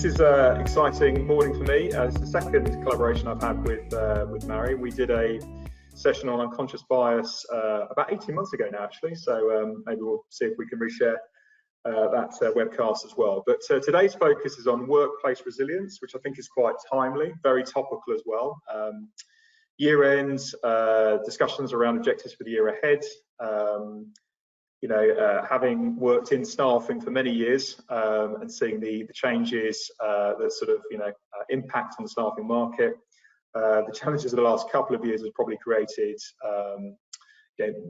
this is an exciting morning for me. It's the second collaboration I've had with Mary. We did a session on unconscious bias about 18 months ago now, actually. So maybe we'll see if we can reshare that webcast as well. But today's focus is on workplace resilience, which I think is quite timely, very topical as well. Year-end discussions around objectives for the year ahead. Having worked in staffing for many years and seeing the changes that sort of impact on the staffing market, the challenges of the last couple of years has probably created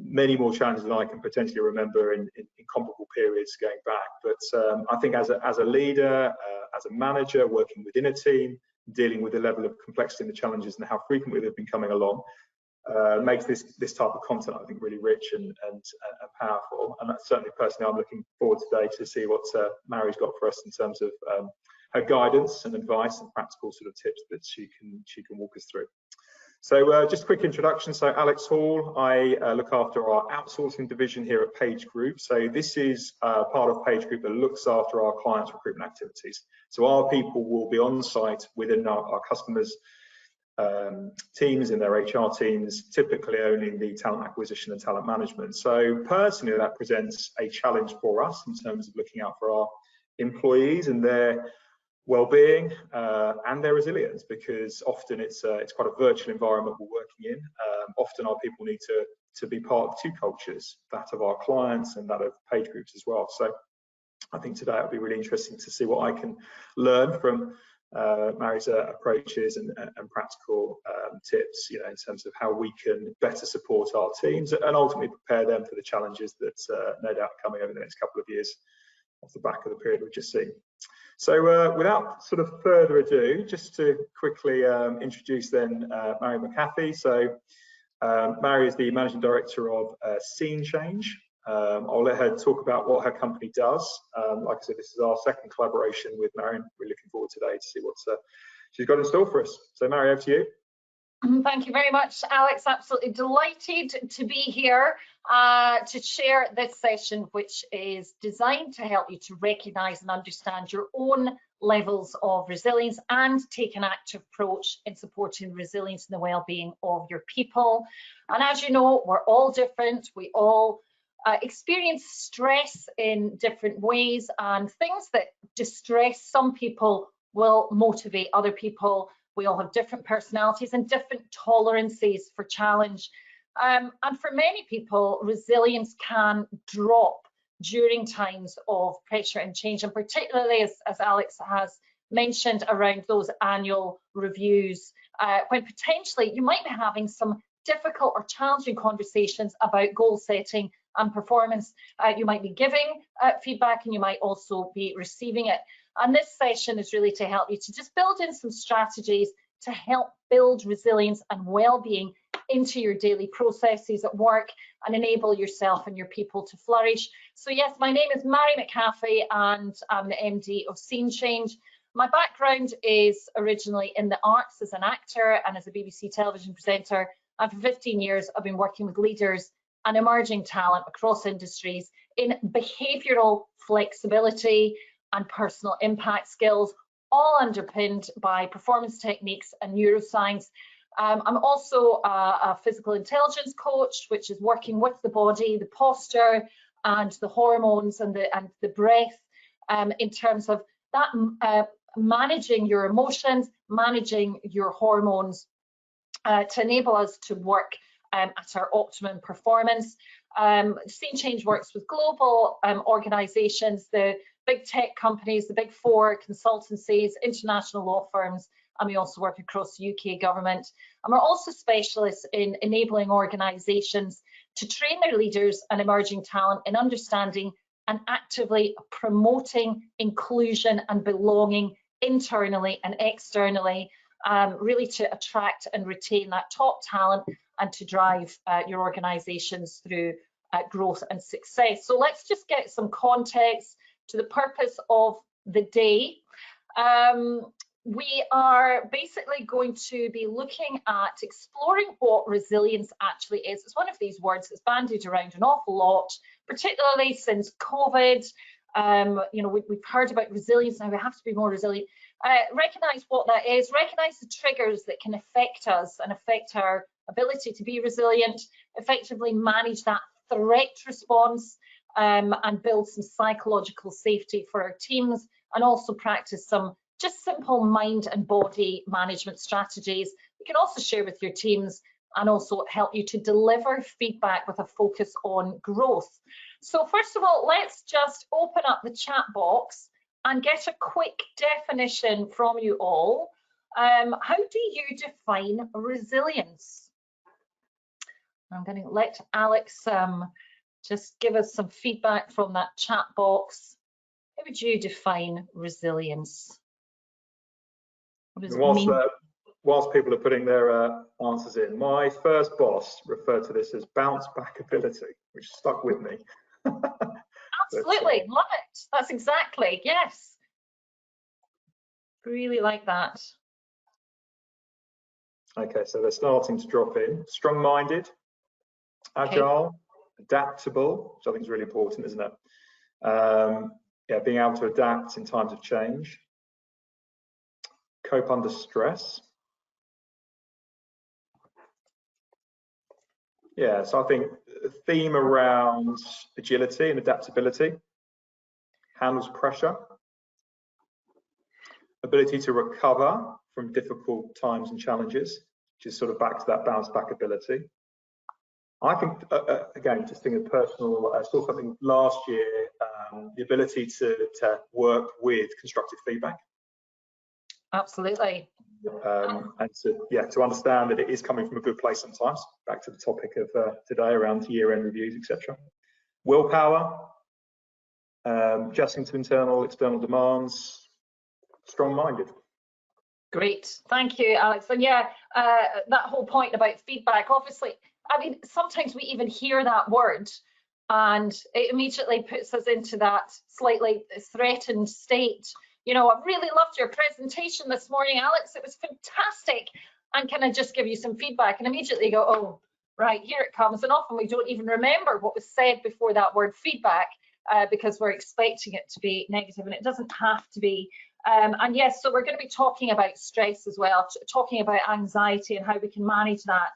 many more challenges than I can potentially remember in comparable periods going back. But I think as a leader, as a manager working within a team, dealing with the level of complexity and the challenges and how frequently they've been coming along, makes this type of content, I think, really rich and powerful. And that's certainly personally I'm looking forward today to see what Mary's got for us in terms of her guidance and advice and practical sort of tips that she can walk us through. So just a quick introduction. So Alex Hall, I look after our outsourcing division here at Page Group. So this is part of Page Group that looks after our clients' recruitment activities. So our people will be on site within our customers' teams, in their HR teams, typically owning the talent acquisition and talent management. So personally, that presents a challenge for us in terms of looking out for our employees and their well-being and their resilience, because often it's quite a virtual environment we're working in. Often our people need to be part of two cultures, that of our clients and that of Page Groups as well. So I think today it'll be really interesting to see what I can learn from Mary's approaches and practical tips, in terms of how we can better support our teams and ultimately prepare them for the challenges that no doubt are coming over the next couple of years off the back of the period we've just seen. So without sort of further ado, just to quickly introduce then Mary McAfee. So Mary is the Managing Director of Scene Change. I'll let her talk about what her company does. Like I said, this is our second collaboration with Mary, and we're looking forward today to see what she's got in store for us. So Mary, over to you. Thank you very much, Alex. Absolutely delighted to be here to share this session, which is designed to help you to recognise and understand your own levels of resilience and take an active approach in supporting resilience and the well-being of your people. And as you know, we're all different. We all experience stress in different ways, and things that distress some people will motivate other people. We all have different personalities and different tolerances for challenge. And for many people, resilience can drop during times of pressure and change, and particularly, as Alex has mentioned, around those annual reviews, when potentially you might be having some difficult or challenging conversations about goal setting and performance. You might be giving feedback and you might also be receiving it. And this session is really to help you to just build in some strategies to help build resilience and well-being into your daily processes at work and enable yourself and your people to flourish. So yes, my name is Mary McAfee and I'm the MD of Scene Change. My background is originally in the arts as an actor and as a BBC television presenter. And for 15 years, I've been working with leaders and emerging talent across industries in behavioural flexibility and personal impact skills, all underpinned by performance techniques and neuroscience. I'm also a physical intelligence coach, which is working with the body, the posture, and the hormones and the breath in terms of that managing your emotions, managing your hormones to enable us to work at our optimum performance. Scene Change works with global organisations, the big tech companies, the big four consultancies, international law firms, and we also work across the UK government. And we're also specialists in enabling organisations to train their leaders and emerging talent in understanding and actively promoting inclusion and belonging internally and externally, really to attract and retain that top talent and to drive your organisations through growth and success. So let's just get some context to the purpose of the day. We are basically going to be looking at exploring what resilience actually is. It's one of these words that's bandied around an awful lot, particularly since COVID. You know, we've heard about resilience, now we have to be more resilient. Recognize what that is, recognize the triggers that can affect us and affect our ability to be resilient, effectively manage that threat response, and build some psychological safety for our teams, and also practice some just simple mind and body management strategies you can also share with your teams, and also help you to deliver feedback with a focus on growth. So first of all, let's just open up the chat box and get a quick definition from you all. How do you define resilience? I'm going to let Alex just give us some feedback from that chat box. How would you define resilience? What does it mean? Whilst people are putting their answers in, my first boss referred to this as bounce back ability, which stuck with me. Absolutely, love it. That's exactly, yes. Really like that. Okay, so they're starting to drop in. Strong-minded, agile, adaptable, which I think is really important, isn't it? Yeah, being able to adapt in times of change. Cope under stress. Yeah, so I think a theme around agility and adaptability, handles pressure, ability to recover from difficult times and challenges, which is sort of back to that bounce back ability. I think, again, just thinking of personal, I saw something last year, the ability to work with constructive feedback. Absolutely. And to understand that it is coming from a good place sometimes, back to the topic of today around year-end reviews, etc. Willpower, adjusting to internal, external demands, strong-minded. Great, thank you, Alex. And yeah, that whole point about feedback, obviously, I mean, sometimes we even hear that word and it immediately puts us into that slightly threatened state. You know, I really loved your presentation this morning, Alex. It was fantastic. And can I just give you some feedback? And immediately go, oh, right, here it comes. And often we don't even remember what was said before that word feedback because we're expecting it to be negative, and it doesn't have to be. And yes, so we're going to be talking about stress as well, talking about anxiety and how we can manage that.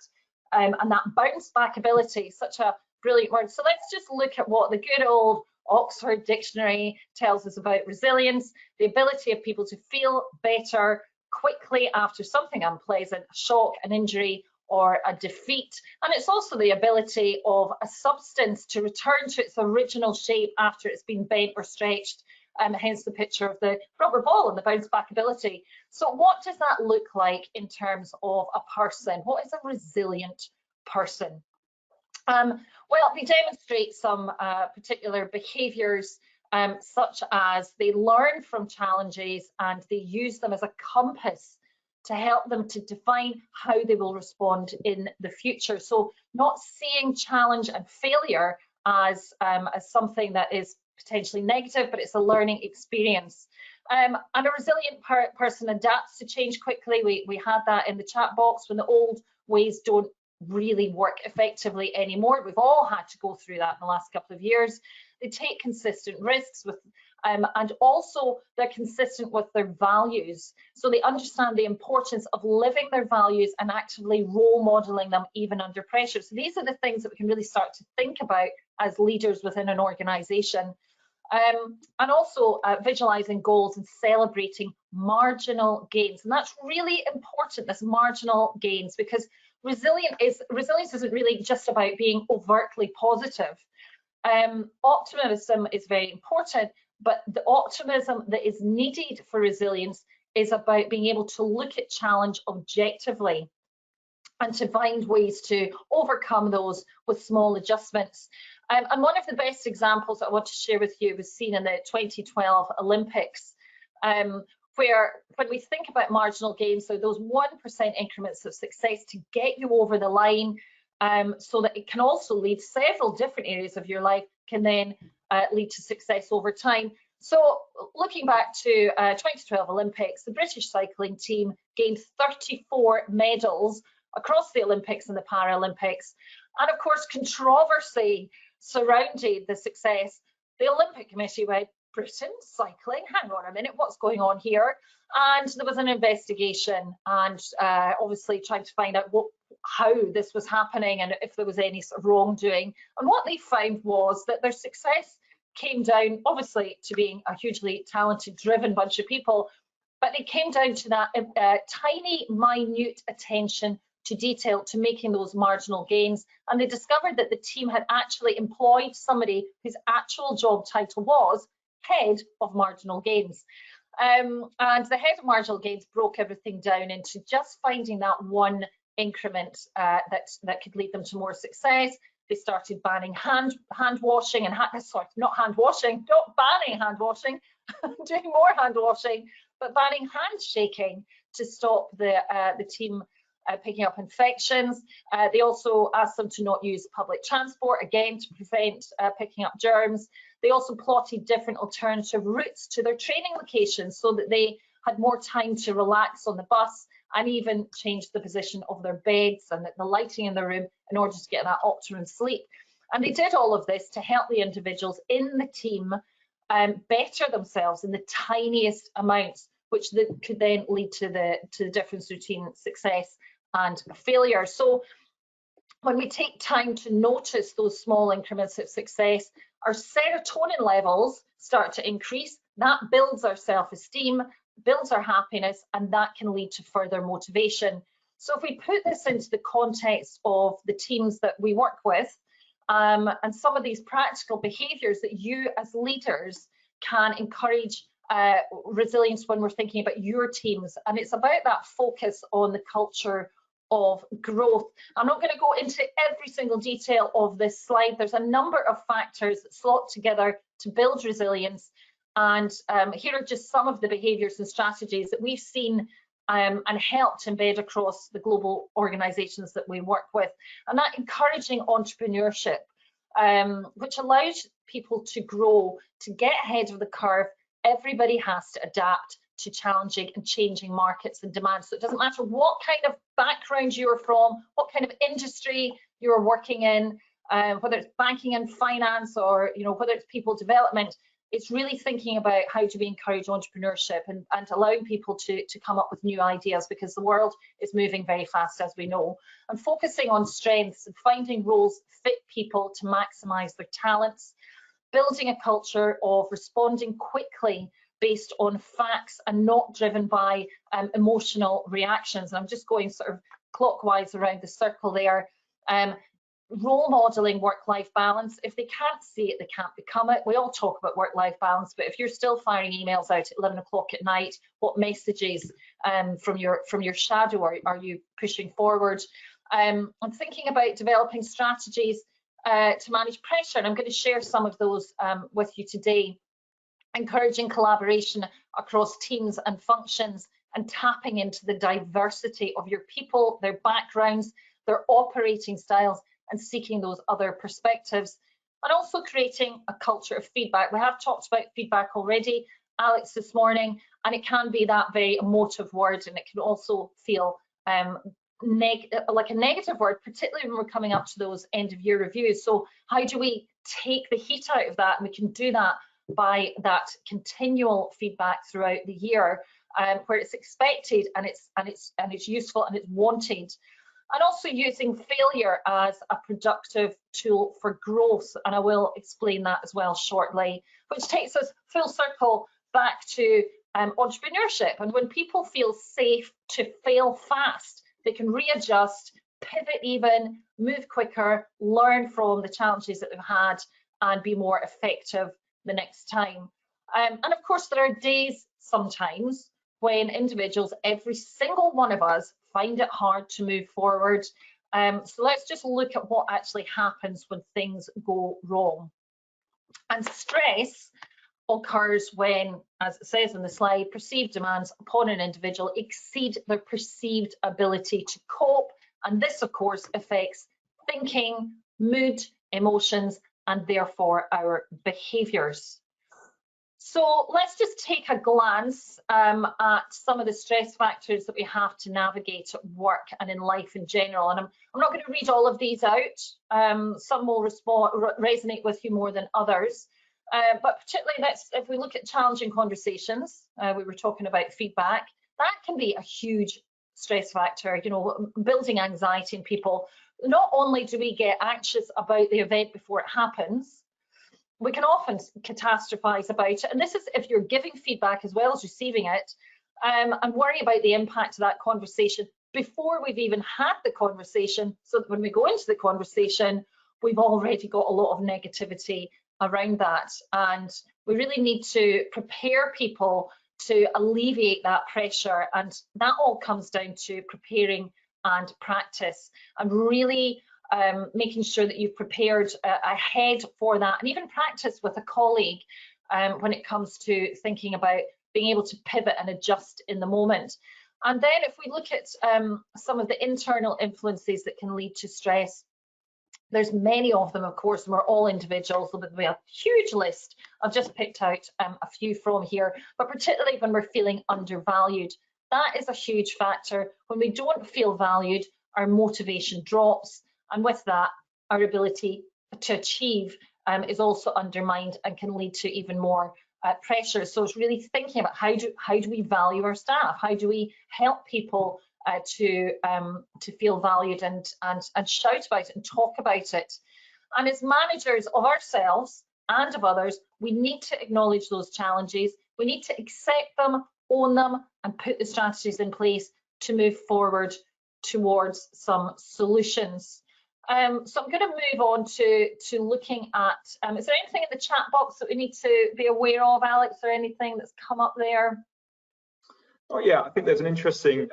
And that bounce back ability, such a brilliant word. So let's just look at what the good old Oxford Dictionary tells us about resilience: the ability of people to feel better quickly after something unpleasant, a shock, an injury, or a defeat. And it's also the ability of a substance to return to its original shape after it's been bent or stretched, hence the picture of the rubber ball and the bounce back ability. So what does that look like in terms of a person? What is a resilient person? Well, they demonstrate some particular behaviours, such as they learn from challenges and they use them as a compass to help them to define how they will respond in the future. So not seeing challenge and failure as something that is potentially negative, but it's a learning experience. And a resilient person adapts to change quickly. We had that in the chat box. When the old ways don't really work effectively anymore, we've all had to go through that in the last couple of years. They take consistent risks with and also they're consistent with their values, so they understand the importance of living their values and actively role modeling them even under pressure. So these are the things that we can really start to think about as leaders within an organization. And also visualizing goals and celebrating marginal gains, and that's really important, this marginal gains, because resilience isn't really just about being overtly positive. Optimism is very important, but the optimism that is needed for resilience is about being able to look at challenge objectively and to find ways to overcome those with small adjustments. And one of the best examples I want to share with you was seen in the 2012 Olympics, where when we think about marginal gains, so those 1% increments of success to get you over the line, so that it can also lead several different areas of your life, can then lead to success over time. So looking back to 2012 Olympics, the British cycling team gained 34 medals across the Olympics and the Paralympics. And of course, controversy surrounded the success. The Olympic Committee went, Britain cycling, hang on a minute, what's going on here? And there was an investigation, and obviously trying to find out how this was happening and if there was any sort of wrongdoing. And what they found was that their success came down, obviously, to being a hugely talented, driven bunch of people, but they came down to that tiny, minute attention to detail, to making those marginal gains. And they discovered that the team had actually employed somebody whose actual job title was head of marginal gains. And the head of marginal gains broke everything down into just finding that one increment that could lead them to more success. They started banning hand washing and not banning hand washing, doing more hand washing, but banning handshaking to stop the team picking up infections. They also asked them to not use public transport, again, to prevent picking up germs. They also plotted different alternative routes to their training locations so that they had more time to relax on the bus, and even changed the position of their beds and the lighting in the room in order to get that optimum sleep. And they did all of this to help the individuals in the team better themselves in the tiniest amounts, which could then lead to the difference between success and failure. So when we take time to notice those small increments of success, our serotonin levels start to increase. That builds our self-esteem, builds our happiness, and that can lead to further motivation. So if we put this into the context of the teams that we work with, and some of these practical behaviours that you as leaders can encourage resilience when we're thinking about your teams, and it's about that focus on the culture of growth. I'm not going to go into every single detail of this slide. There's a number of factors that slot together to build resilience, and here are just some of the behaviours and strategies that we've seen and helped embed across the global organisations that we work with. And that encouraging entrepreneurship, which allows people to grow, to get ahead of the curve. Everybody has to adapt to challenging and changing markets and demands. So it doesn't matter what kind of background you're from, what kind of industry you're working in, whether it's banking and finance, or whether it's people development. It's really thinking about how do we encourage entrepreneurship and allowing people to come up with new ideas, because the world is moving very fast, as we know, and focusing on strengths and finding roles that fit people to maximise their talents, building a culture of responding quickly based on facts and not driven by emotional reactions. And I'm just going sort of clockwise around the circle there. Role modeling work-life balance. If they can't see it, they can't become it. We all talk about work-life balance, but if you're still firing emails out at 11 o'clock at night, what messages from your shadow are you pushing forward? I'm thinking about developing strategies to manage pressure, and I'm going to share some of those with you today. Encouraging collaboration across teams and functions, and tapping into the diversity of your people, their backgrounds, their operating styles, and seeking those other perspectives. And also creating a culture of feedback. We have talked about feedback already, Alex, this morning, and it can be that very emotive word, and it can also feel like a negative word, particularly when we're coming up to those end of year reviews. So how do we take the heat out of that? And we can do that by that continual feedback throughout the year, where it's expected and it's useful and it's wanted. And also using failure as a productive tool for growth, and I will explain that as well shortly, which takes us full circle back to entrepreneurship. And when people feel safe to fail fast, they can readjust, pivot even, move quicker, learn from the challenges that they've had, and be more effective the next time. And of course, there are days sometimes when individuals, every single one of us, find it hard to move forward. So let's just look at what actually happens when things go wrong. And stress occurs when, as it says in the slide, perceived demands upon an individual exceed their perceived ability to cope. And this, of course, affects thinking, mood, emotions, and therefore our behaviours. So let's just take a glance at some of the stress factors that we have to navigate at work and in life in general. And I'm not going to read all of these out. Some will resonate with you more than others. But particularly if we look at challenging conversations, we were talking about feedback, that can be a huge stress factor, you know, building anxiety in people. Not only do we get anxious about the event before it happens, we can often catastrophize about it. And this is if you're giving feedback as well as receiving it, and worry about the impact of that conversation before we've even had the conversation, so that when we go into the conversation, we've already got a lot of negativity around that. And we really need to prepare people to alleviate that pressure. And that all comes down to preparing and practice, and really making sure that you've prepared ahead for that, and even practice with a colleague when it comes to thinking about being able to pivot and adjust in the moment. And then if we look at some of the internal influences that can lead to stress, there's many of them, of course, and we're all individuals, so we have a huge list. I've just picked out a few from here, but particularly when we're feeling undervalued, that is a huge factor. When we don't feel valued, our motivation drops, and with that, our ability to achieve is also undermined and can lead to even more pressure. So it's really thinking about how do we value our staff? How do we help people to feel valued and shout about it and talk about it? And as managers of ourselves and of others, we need to acknowledge those challenges. We need to accept them, own them, and put the strategies in place to move forward towards some solutions. So I'm going to move on to looking at, is there anything in the chat box that we need to be aware of, Alex, or anything that's come up there? Oh yeah, I think there's an interesting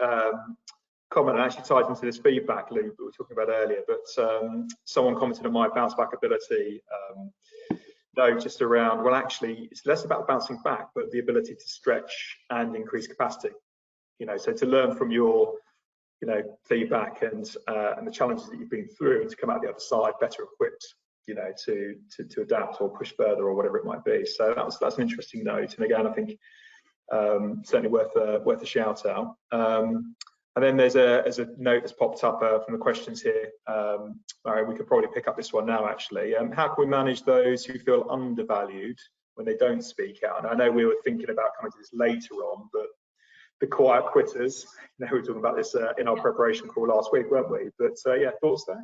comment, and actually ties into this feedback loop that we were talking about earlier, but someone commented on my bounce back ability note just around, well, actually, it's less about bouncing back, but the ability to stretch and increase capacity. You know, so to learn from your feedback and the challenges that you've been through, and to come out the other side better equipped, to adapt or push further or whatever it might be. So that's an interesting note, and again, I think certainly worth a shout out. And then there's a note that's popped up from the questions here. We could probably pick up this one now, actually. How can we manage those who feel undervalued when they don't speak out? And I know we were thinking about coming to this later on, but the quiet quitters, we were talking about this in our preparation call last week, weren't we? But yeah, thoughts there?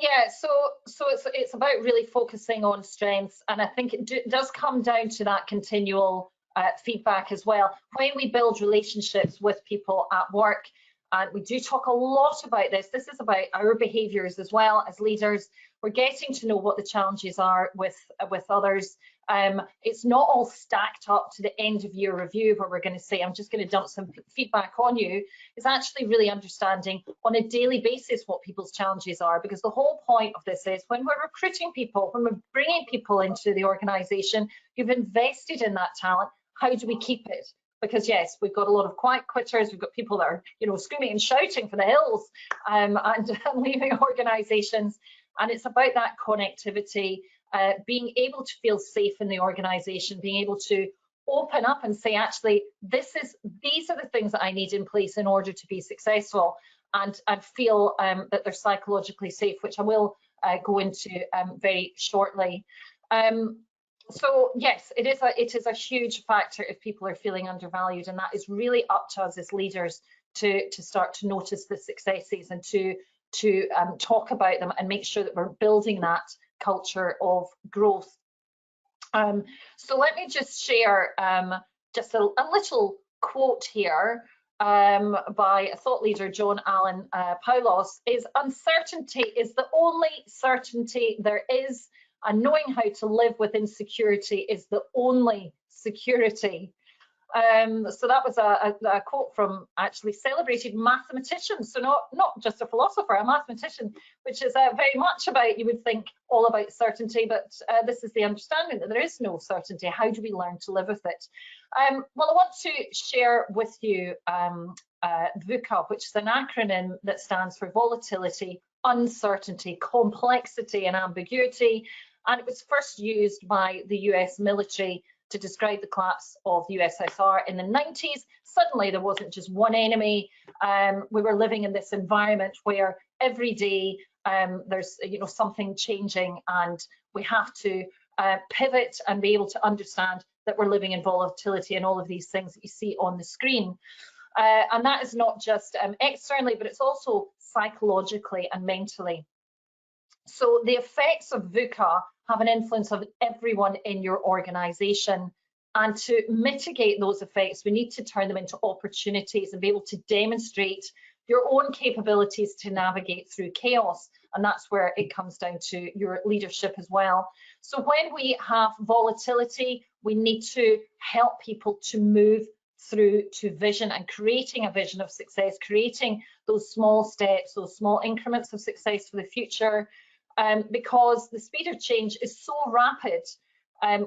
Yeah, so it's about really focusing on strengths, and I think it does come down to that continual feedback as well. When we build relationships with people at work, and we do talk a lot about this is about our behaviours as well as leaders. We're getting to know what the challenges are with others. It's not all stacked up to the end of year review where we're going to say, I'm just going to dump some feedback on you. It's actually really understanding on a daily basis what people's challenges are, because the whole point of this is when we're recruiting people, when we're bringing people into the organisation, you've invested in that talent. How do we keep it? Because yes, we've got a lot of quiet quitters. We've got people that are, screaming and shouting for the hills and leaving organisations. And it's about that connectivity, being able to feel safe in the organisation, being able to open up and say, actually, these are the things that I need in place in order to be successful, and feel that they're psychologically safe, which I will go into very shortly. So yes, it is a huge factor if people are feeling undervalued, and that is really up to us as leaders to start to notice the successes and to talk about them and make sure that we're building that culture of growth. So let me just share just a little quote here by thought leader John Allen Paulos. Is uncertainty is the only certainty there is, and knowing how to live with insecurity is the only security. So that was a quote from actually celebrated mathematicians, so not just a philosopher, a mathematician, which is very much about, you would think, all about certainty, but this is the understanding that there is no certainty. How do we learn to live with it? Well, I want to share with you VUCA, which is an acronym that stands for volatility, uncertainty, complexity, and ambiguity. And it was first used by the US military to describe the collapse of the USSR in the 90s. Suddenly there wasn't just one enemy. We were living in this environment where every day there's something changing, and we have to pivot and be able to understand that we're living in volatility and all of these things that you see on the screen. And that is not just externally, but it's also psychologically and mentally. So the effects of VUCA have an influence on everyone in your organization. And to mitigate those effects, we need to turn them into opportunities and be able to demonstrate your own capabilities to navigate through chaos. And that's where it comes down to your leadership as well. So when we have volatility, we need to help people to move through to vision and creating a vision of success, creating those small steps, those small increments of success for the future. Because the speed of change is so rapid,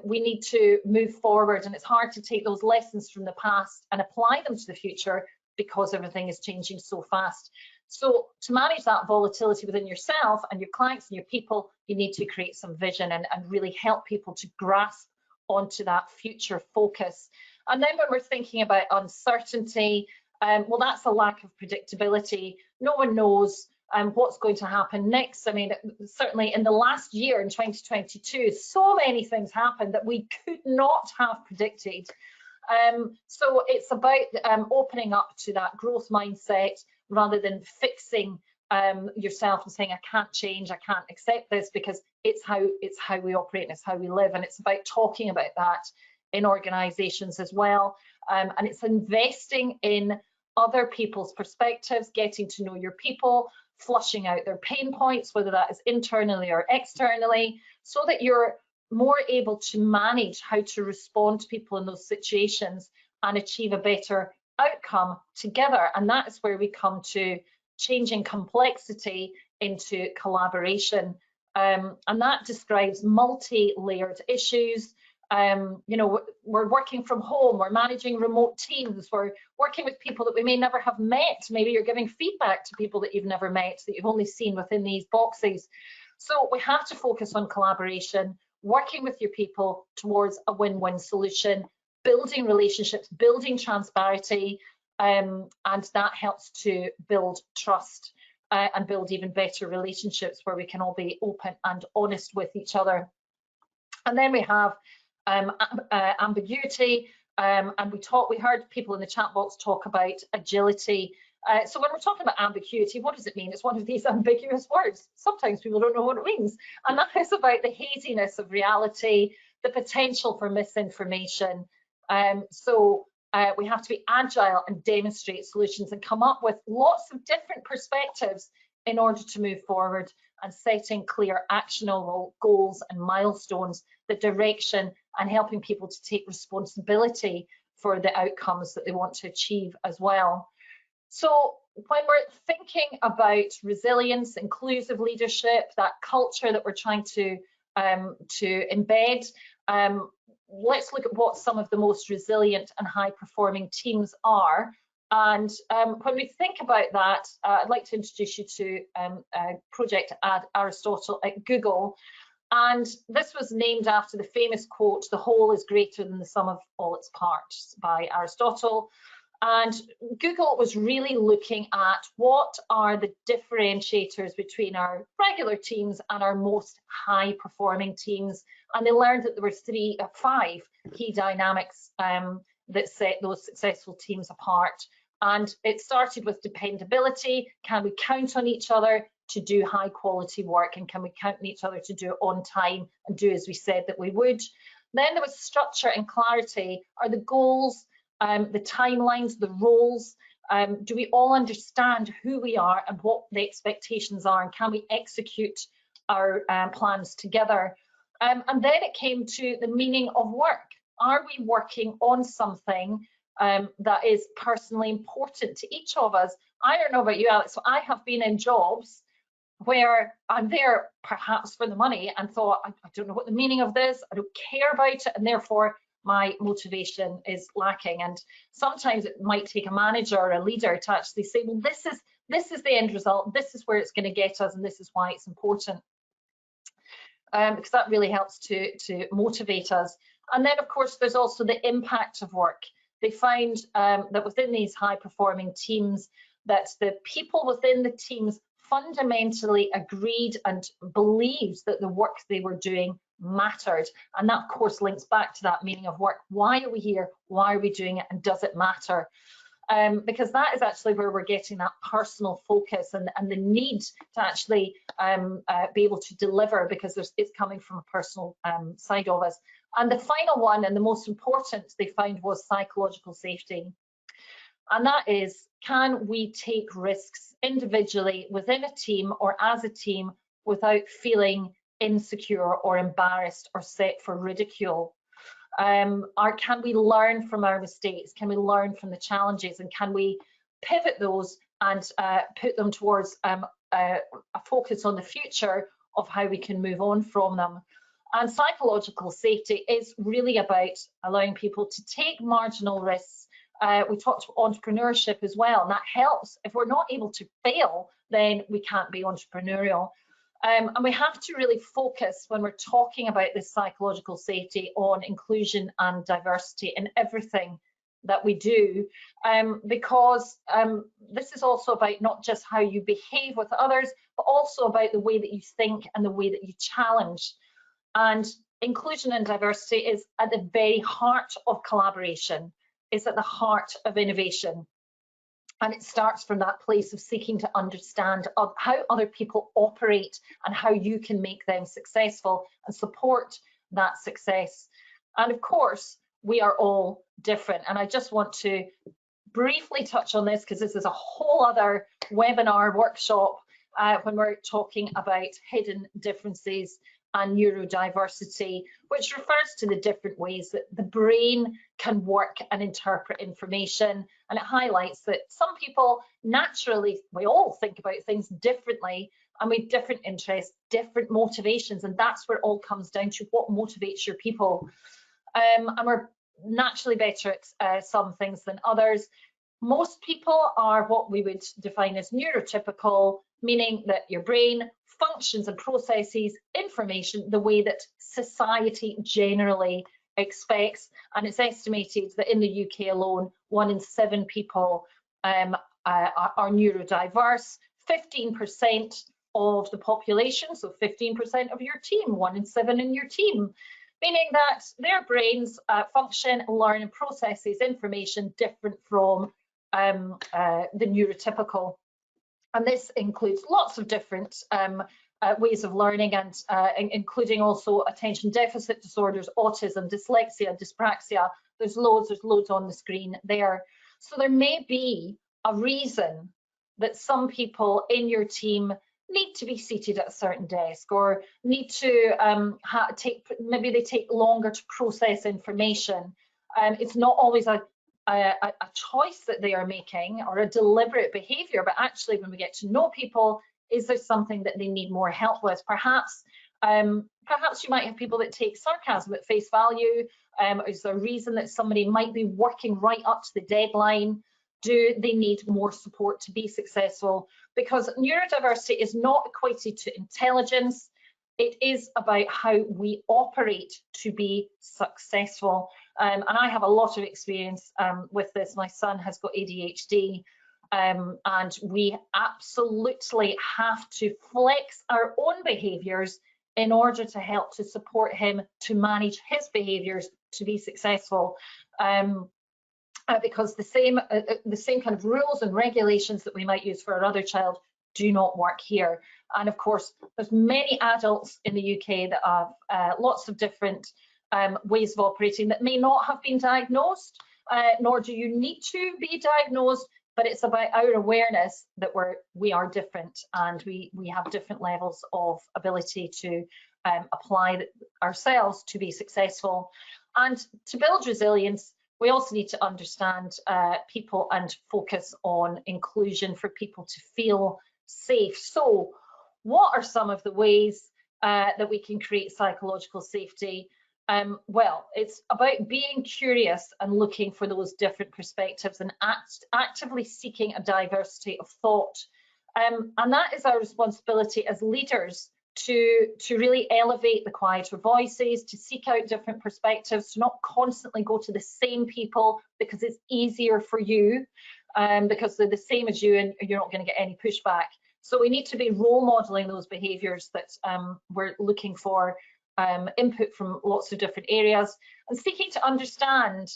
we need to move forward, and it's hard to take those lessons from the past and apply them to the future because everything is changing so fast. So to manage that volatility within yourself and your clients and your people, you need to create some vision and really help people to grasp onto that future focus. And then when we're thinking about uncertainty, well, that's a lack of predictability. No one knows what's going to happen next. I mean, certainly in the last year, in 2022, so many things happened that we could not have predicted. So it's about opening up to that growth mindset rather than fixing yourself and saying, I can't change, I can't accept this, because it's how we operate and it's how we live. And it's about talking about that in organizations as well. And it's investing in other people's perspectives, getting to know your people, flushing out their pain points, whether that is internally or externally, so that you're more able to manage how to respond to people in those situations and achieve a better outcome together. And that is where we come to changing complexity into collaboration. And that describes multi-layered issues. You know, we're working from home, we're managing remote teams, we're working with people that we may never have met. Maybe you're giving feedback to people that you've never met, that you've only seen within these boxes. So we have to focus on collaboration, working with your people towards a win-win solution, building relationships, building transparency, and that helps to build trust and build even better relationships where we can all be open and honest with each other. And then we have ambiguity, and we heard people in the chat box talk about agility. So when we're talking about ambiguity, what does it mean? It's one of these ambiguous words. Sometimes people don't know what it means, and that is about the haziness of reality, the potential for misinformation. So we have to be agile and demonstrate solutions and come up with lots of different perspectives in order to move forward, and setting clear actionable goals and milestones, the direction, and helping people to take responsibility for the outcomes that they want to achieve as well. So when we're thinking about resilience, inclusive leadership, that culture that we're trying to embed, let's look at what some of the most resilient and high-performing teams are. And when we think about that, I'd like to introduce you to Project Aristotle at Google. And this was named after the famous quote, "The whole is greater than the sum of all its parts," by Aristotle. And Google was really looking at what are the differentiators between our regular teams and our most high-performing teams. And they learned that there were 5 key dynamics that set those successful teams apart. And it started with dependability. Can we count on each other to do high quality work? And can we count on each other to do it on time and do as we said that we would? Then there was structure and clarity. Are the goals, the timelines, the roles, do we all understand who we are and what the expectations are? And can we execute our plans together? And then it came to the meaning of work. Are we working on something that is personally important to each of us? I don't know about you, Alex, so I have been in jobs where I'm there perhaps for the money and thought, I don't know what the meaning of this, I don't care about it, and therefore my motivation is lacking. And sometimes it might take a manager or a leader to actually say, well, this is the end result, this is where it's going to get us, and this is why it's important. Because that really helps to motivate us. And then, of course, there's also the impact of work. They find that within these high-performing teams, that the people within the teams fundamentally agreed and believed that the work they were doing mattered. And that, of course, links back to that meaning of work. Why are we here? Why are we doing it? And does it matter? Because that is actually where we're getting that personal focus and the need to actually be able to deliver, because it's coming from a personal side of us. And the final one, and the most important, they found, was psychological safety. And that is, can we take risks individually within a team or as a team without feeling insecure or embarrassed or set for ridicule? Or can we learn from our mistakes? Can we learn from the challenges, and can we pivot those and put them towards a focus on the future of how we can move on from them? And psychological safety is really about allowing people to take marginal risks. We talked about entrepreneurship as well, and that helps. If we're not able to fail, then we can't be entrepreneurial. And we have to really focus when we're talking about this psychological safety on inclusion and diversity in everything that we do, because this is also about not just how you behave with others, but also about the way that you think and the way that you challenge. And inclusion and diversity is at the very heart of collaboration. It's at the heart of innovation. And it starts from that place of seeking to understand how other people operate and how you can make them successful and support that success. And of course, we are all different. And I just want to briefly touch on this, because this is a whole other webinar workshop when we're talking about hidden differences and neurodiversity, which refers to the different ways that the brain can work and interpret information. And it highlights that some people naturally, we all think about things differently, and we have different interests, different motivations, and that's where it all comes down to what motivates your people. And we're naturally better at some things than others. Most people are what we would define as neurotypical, meaning that your brain functions and processes information the way that society generally expects. And it's estimated that in the UK alone, 1 in 7 people are neurodiverse, 15% of the population, so 15% of your team, 1 in 7 in your team, meaning that their brains function, learn and processes information different from the neurotypical. And this includes lots of different ways of learning, and including also attention deficit disorders, autism, dyslexia, dyspraxia. There's loads on the screen there. So there may be a reason that some people in your team need to be seated at a certain desk, or need to maybe they take longer to process information. It's not always a choice that they are making or a deliberate behavior, but actually when we get to know people, is there something that they need more help with? Perhaps you might have people that take sarcasm at face value. Is there a reason that somebody might be working right up to the deadline? Do they need more support to be successful? Because neurodiversity is not equated to intelligence. It is about how we operate to be successful. And I have a lot of experience with this. My son has got ADHD, and we absolutely have to flex our own behaviours in order to help to support him to manage his behaviours to be successful. Because the same kind of rules and regulations that we might use for our other child do not work here. And of course, there's many adults in the UK that have lots of different ways of operating that may not have been diagnosed, nor do you need to be diagnosed, but it's about our awareness that we are different, and we have different levels of ability to apply ourselves to be successful. And to build resilience, we also need to understand people and focus on inclusion for people to feel safe. So what are some of the ways that we can create psychological safety? Well, it's about being curious and looking for those different perspectives and actively seeking a diversity of thought. And that is our responsibility as leaders to really elevate the quieter voices, to seek out different perspectives, to not constantly go to the same people because it's easier for you, because they're the same as you and you're not going to get any pushback. So we need to be role modeling those behaviours that we're looking for input from lots of different areas, and seeking to understand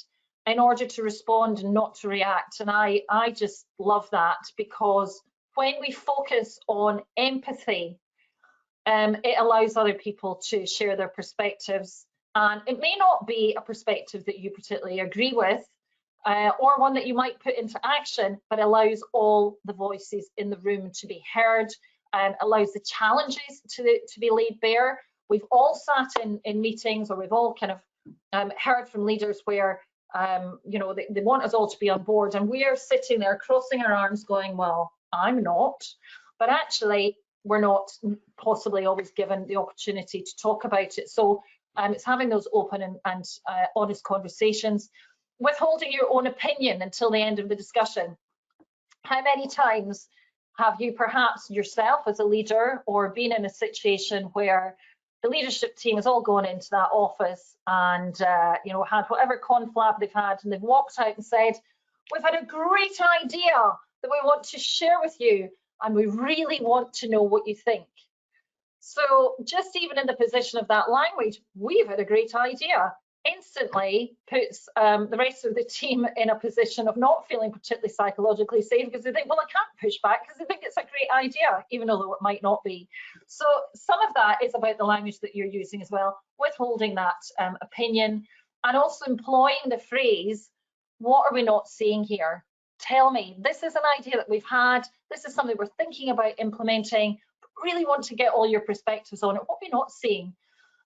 in order to respond and not to react. And I just love that, because when we focus on empathy, it allows other people to share their perspectives. And it may not be a perspective that you particularly agree with, or one that you might put into action, but allows all the voices in the room to be heard, allows the challenges to be laid bare. We've all sat in meetings, or we've all kind of heard from leaders where you know, they want us all to be on board, and we're sitting there crossing our arms going, well, I'm not. But actually, we're not possibly always given the opportunity to talk about it. So it's having those open and honest conversations, withholding your own opinion until the end of the discussion. How many times have you perhaps yourself as a leader, or been in a situation where the leadership team has all gone into that office and you know, had whatever conflab they've had, and they've walked out and said, we've had a great idea that we want to share with you, and we really want to know what you think. So just even in the position of that language, we've had a great idea, instantly puts the rest of the team in a position of not feeling particularly psychologically safe, because they think, well, I can't push back because they think it's a great idea, even though it might not be. So some of that is about the language that you're using as well, withholding that opinion, and also employing the phrase, what are we not seeing here? Tell me, this is an idea that we've had, this is something we're thinking about implementing, really want to get all your perspectives on it, what are we not seeing?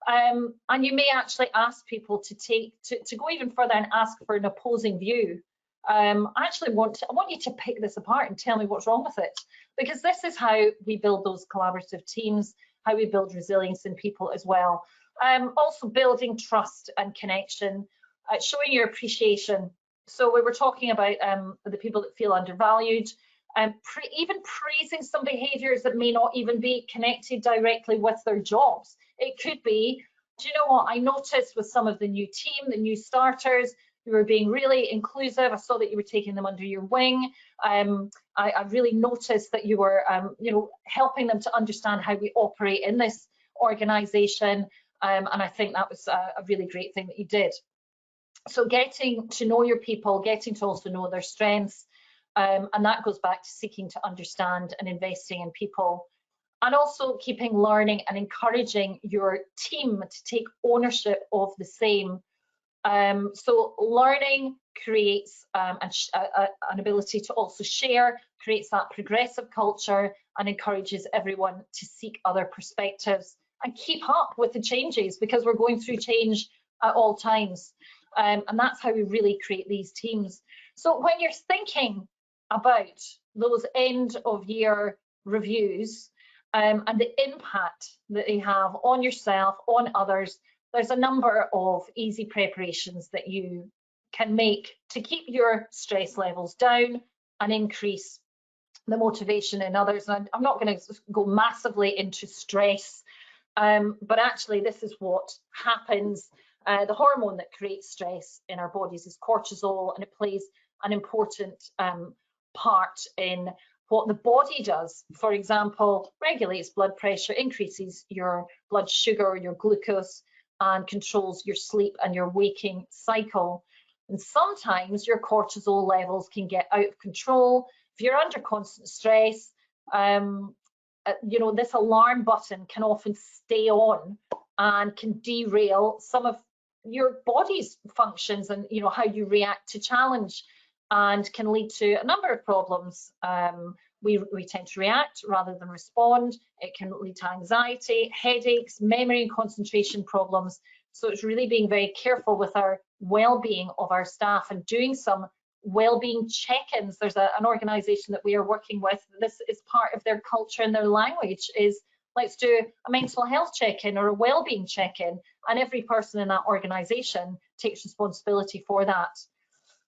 And you may actually ask people to go even further and ask for an opposing view. I want you to pick this apart and tell me what's wrong with it, because this is how we build those collaborative teams, how we build resilience in people as well. Also building trust and connection, showing your appreciation. So we were talking about the people that feel undervalued, even praising some behaviours that may not even be connected directly with their jobs. It could be, do you know what, I noticed with some of the new team, the new starters, you were being really inclusive. I saw that you were taking them under your wing. I really noticed that you were you know, helping them to understand how we operate in this organisation, and I think that was a really great thing that you did. So getting to know your people, getting to also know their strengths, and that goes back to seeking to understand and investing in people, and also keeping learning and encouraging your team to take ownership of the same. So learning creates an ability to also share, creates that progressive culture, and encourages everyone to seek other perspectives and keep up with the changes, because we're going through change at all times. And that's how we really create these teams. So when you're thinking about those end of year reviews and the impact that they have on yourself, on others, there's a number of easy preparations that you can make to keep your stress levels down and increase the motivation in others. And I'm not going to go massively into stress, but actually this is what happens. The hormone that creates stress in our bodies is cortisol, and it plays an important part in what the body does. For example, regulates blood pressure, increases your blood sugar, your glucose, and controls your sleep and your waking cycle. And sometimes your cortisol levels can get out of control. If you're under constant stress, you know, this alarm button can often stay on and can derail some of your body's functions, and you know, how you react to challenge, and can lead to a number of problems. We tend to react rather than respond. It can lead to anxiety, headaches, memory and concentration problems. So it's really being very careful with our well-being of our staff and doing some well-being check-ins. There's an organisation that we are working with. This is part of their culture and their language, is let's do a mental health check-in or a well-being check-in, and every person in that organisation takes responsibility for that.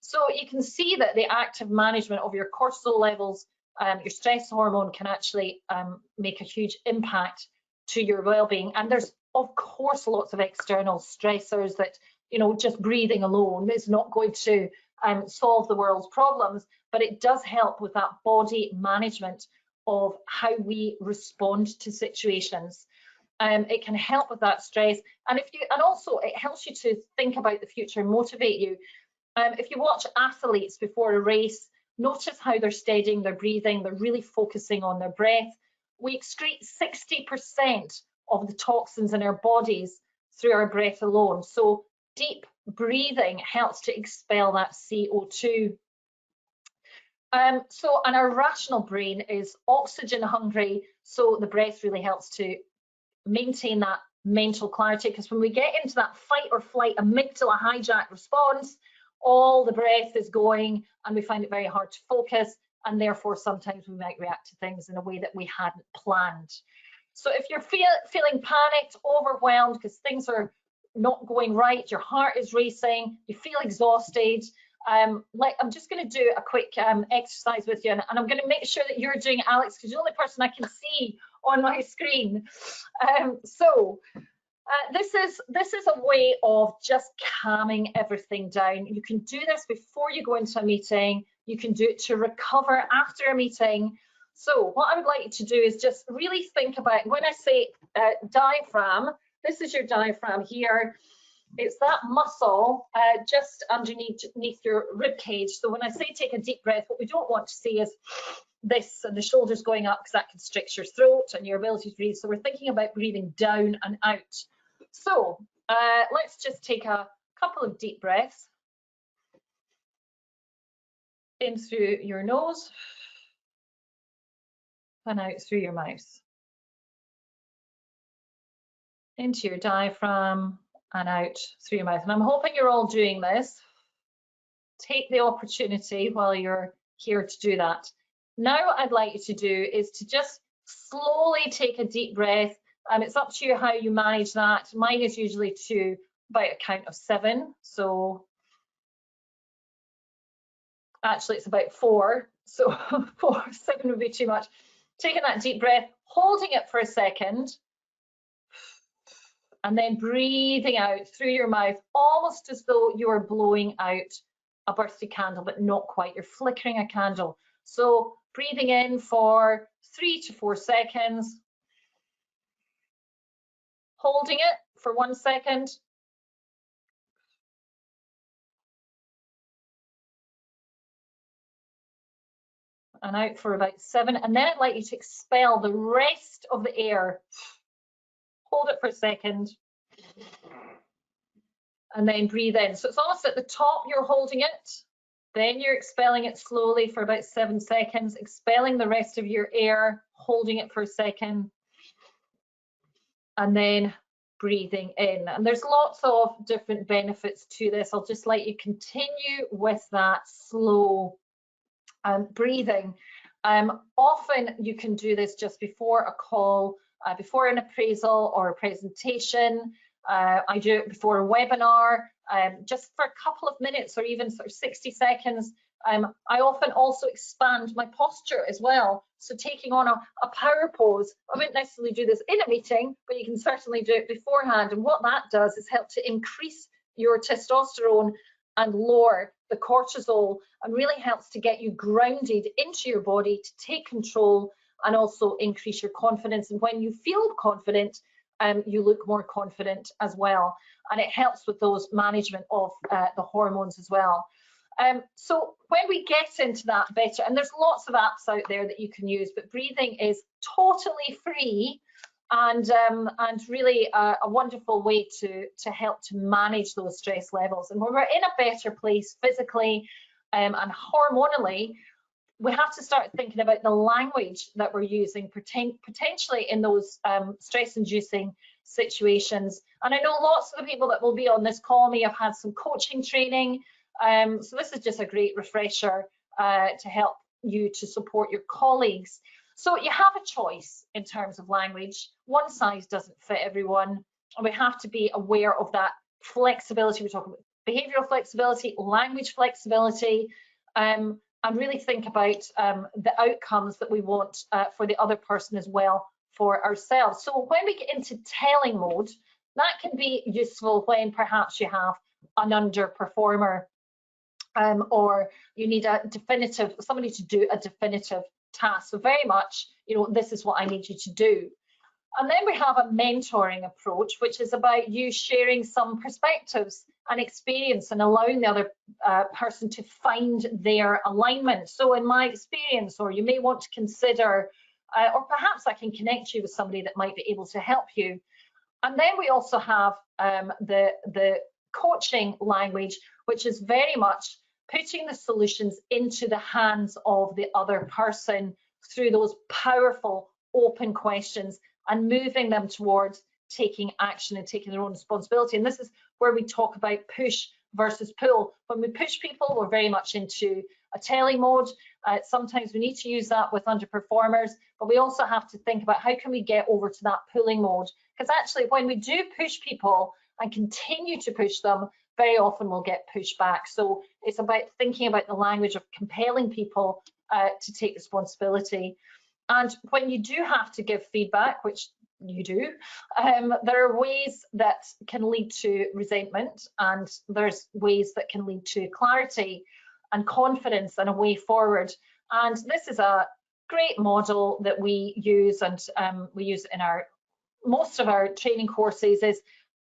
So you can see that the active management of your cortisol levels, your stress hormone, can actually make a huge impact to your well-being. And there's of course lots of external stressors that, you know, just breathing alone is not going to solve the world's problems, but it does help with that body management of how we respond to situations. It can help with that stress, and also it helps you to think about the future and motivate you. If you watch athletes before a race, notice how they're steadying their breathing, they're really focusing on their breath. We excrete 60% of the toxins in our bodies through our breath alone. So deep breathing helps to expel that CO2. So our rational brain is oxygen hungry, so the breath really helps to maintain that mental clarity, because when we get into that fight or flight amygdala hijack response, all the breath is going and we find it very hard to focus, and therefore sometimes we might react to things in a way that we hadn't planned. So if you're feeling panicked, overwhelmed because things are not going right, your heart is racing, you feel exhausted, I'm just going to do a quick exercise with you, and I'm going to make sure that you're doing it, Alex, because you're the only person I can see on my screen. This is a way of just calming everything down. You can do this before you go into a meeting. You can do it to recover after a meeting. So what I would like you to do is just really think about, when I say diaphragm, this is your diaphragm here. It's that muscle just underneath your rib cage. So when I say take a deep breath, what we don't want to see is this and the shoulders going up, because that constricts your throat and your ability to breathe. So we're thinking about breathing down and out. So let's just take a couple of deep breaths in through your nose and out through your mouth. Into your diaphragm and out through your mouth. And I'm hoping you're all doing this. Take the opportunity while you're here to do that. Now what I'd like you to do is to just slowly take a deep breath. It's up to you how you manage that. Mine is usually to about a count of 7. So actually it's about 4. So 7 would be too much. Taking that deep breath, holding it for a second, and then breathing out through your mouth, almost as though you are blowing out a birthday candle, but not quite. You're flickering a candle. So breathing in for 3 to 4 seconds, holding it for 1 second, and out for about 7. And then I'd like you to expel the rest of the air. Hold it for a second, and then breathe in. So it's almost at the top, you're holding it, then you're expelling it slowly for about 7 seconds, expelling the rest of your air, holding it for a second, and then breathing in. And there's lots of different benefits to this. I'll just let you continue with that slow breathing. Often you can do this just before a call, before an appraisal or a presentation. I do it before a webinar, just for a couple of minutes or even sort of 60 seconds. I often also expand my posture as well. So taking on a power pose, I wouldn't necessarily do this in a meeting, but you can certainly do it beforehand. And what that does is help to increase your testosterone and lower the cortisol, and really helps to get you grounded into your body to take control and also increase your confidence. And when you feel confident, you look more confident as well. And it helps with those management of the hormones as well. So when we get into that better, and there's lots of apps out there that you can use, but breathing is totally free and really a wonderful way to help to manage those stress levels. And when we're in a better place physically and hormonally, we have to start thinking about the language that we're using potentially in those stress-inducing situations. And I know lots of the people that will be on this call may have had some coaching training. So this is just a great refresher to help you to support your colleagues. So you have a choice in terms of language. One size doesn't fit everyone, and we have to be aware of that flexibility. We're talking about behavioral flexibility, language flexibility, and really think about the outcomes that we want for the other person as well for ourselves. So when we get into telling mode, that can be useful when perhaps you have an underperformer or you need somebody to do a definitive task. So very much, this is what I need you to do. And then we have a mentoring approach, which is about you sharing some perspectives and experience and allowing the other person to find their alignment. So in my experience, or you may want to consider, or perhaps I can connect you with somebody that might be able to help you. And then we also have the coaching language, which is very much putting the solutions into the hands of the other person through those powerful open questions and moving them towards taking action and taking their own responsibility. And this is where we talk about push versus pull. When we push people, we're very much into a telling mode. Sometimes we need to use that with underperformers, but we also have to think about how can we get over to that pulling mode. Because actually, when we do push people and continue to push them, very often we'll get pushed back. So it's about thinking about the language of compelling people to take responsibility. And when you do have to give feedback, which you do, there are ways that can lead to resentment, and there's ways that can lead to clarity and confidence and a way forward. And this is a great model that we use, and we use it in most of our training courses. Is,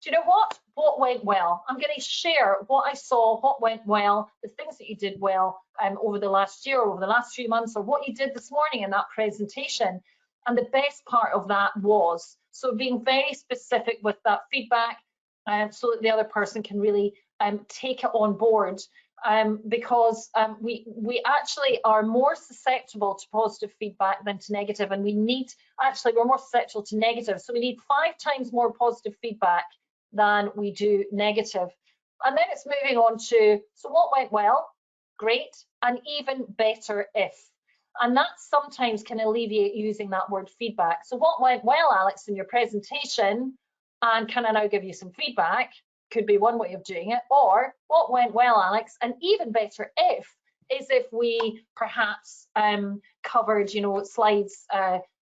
do you know what went well? I'm going to share what I saw, what went well, the things that you did well over the last year, over the last 3 months, or what you did this morning in that presentation. And the best part of that was, so being very specific with that feedback, so that the other person can really take it on board, because we actually are more susceptible to positive feedback than to negative, and we're more susceptible to negative. So we need 5 times more positive feedback than we do negative. And then it's moving on to, so what went well? Great, and even better if. And that sometimes can alleviate using that word feedback. So what went well, Alex, in your presentation, and can I now give you some feedback? Could be one way of doing it. Or what went well, Alex, and even better if, is if we perhaps covered, slides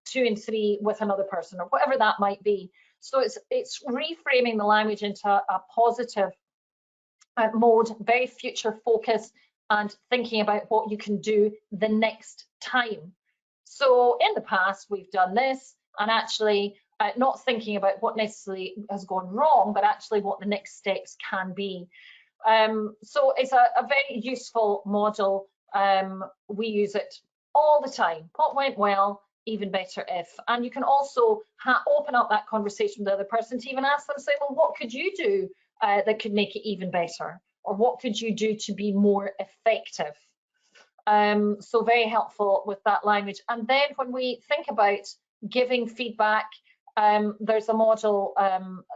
2 and 3 with another person, or whatever that might be. So it's reframing the language into a positive mode, very future focused, and thinking about what you can do the next time. So in the past, we've done this, and actually not thinking about what necessarily has gone wrong, but actually what the next steps can be. So it's a very useful model. We use it all the time. What went well, even better if. And you can also open up that conversation with the other person to even ask them, say, well, what could you do that could make it even better? Or what could you do to be more effective? So very helpful with that language. And then when we think about giving feedback, there's a model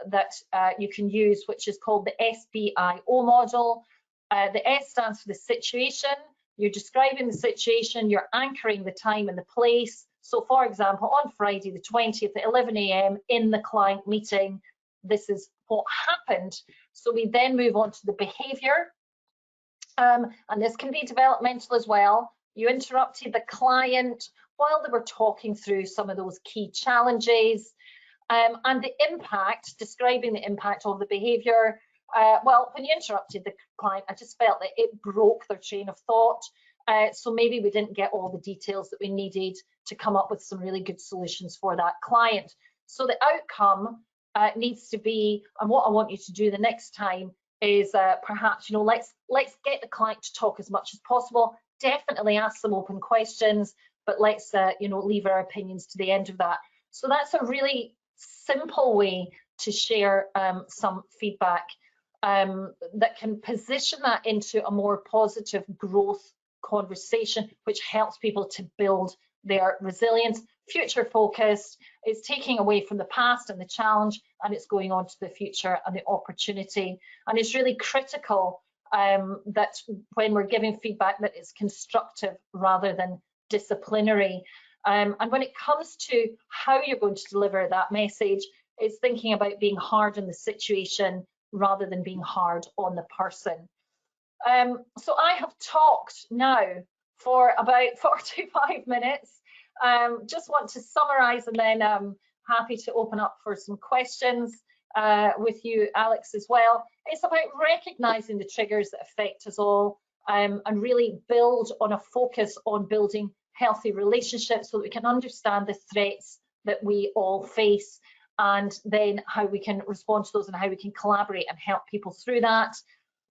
that you can use, which is called the SBIO model. The S stands for the situation. You're describing the situation, you're anchoring the time and the place. So for example, on Friday the 20th at 11 AM in the client meeting, this is what happened. So we then move on to the behavior, and this can be developmental as well. You interrupted the client while they were talking through some of those key challenges, and the impact, describing the impact of the behavior. Well, when you interrupted the client, I just felt that it broke their train of thought. So maybe we didn't get all the details that we needed to come up with some really good solutions for that client. So the outcome needs to be, and what I want you to do the next time is perhaps, let's get the client to talk as much as possible. Definitely ask some open questions, but let's leave our opinions to the end of that. So that's a really simple way to share some feedback that can position that into a more positive growth conversation, which helps people to build their resilience. Future focused, it's taking away from the past and the challenge, and it's going on to the future and the opportunity. And it's really critical that when we're giving feedback, that it's constructive rather than disciplinary. And when it comes to how you're going to deliver that message, it's thinking about being hard on the situation rather than being hard on the person. So I have talked now for about 45 minutes. Just want to summarize, and then I'm happy to open up for some questions with you, Alex, as well. It's about recognizing the triggers that affect us all, and really build on a focus on building healthy relationships so that we can understand the threats that we all face, and then how we can respond to those and how we can collaborate and help people through that.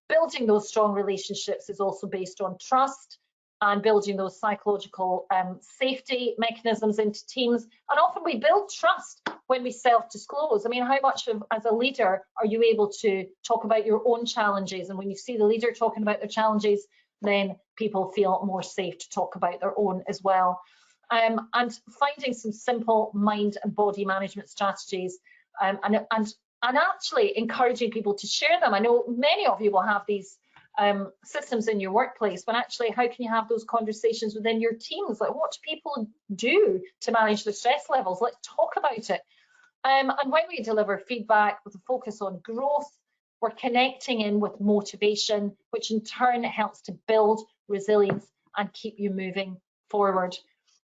Building those strong relationships is also based on trust and building those psychological safety mechanisms into teams. And often we build trust when we self-disclose. I mean, how much as a leader are you able to talk about your own challenges? And when you see the leader talking about their challenges, then people feel more safe to talk about their own as well. And finding some simple mind and body management strategies, and actually encouraging people to share them. I know many of you will have these systems in your workplace, but actually how can you have those conversations within your teams? Like, what do people do to manage their stress levels? Let's talk about it. And when we deliver feedback with a focus on growth, we're connecting in with motivation, which in turn helps to build resilience and keep you moving forward.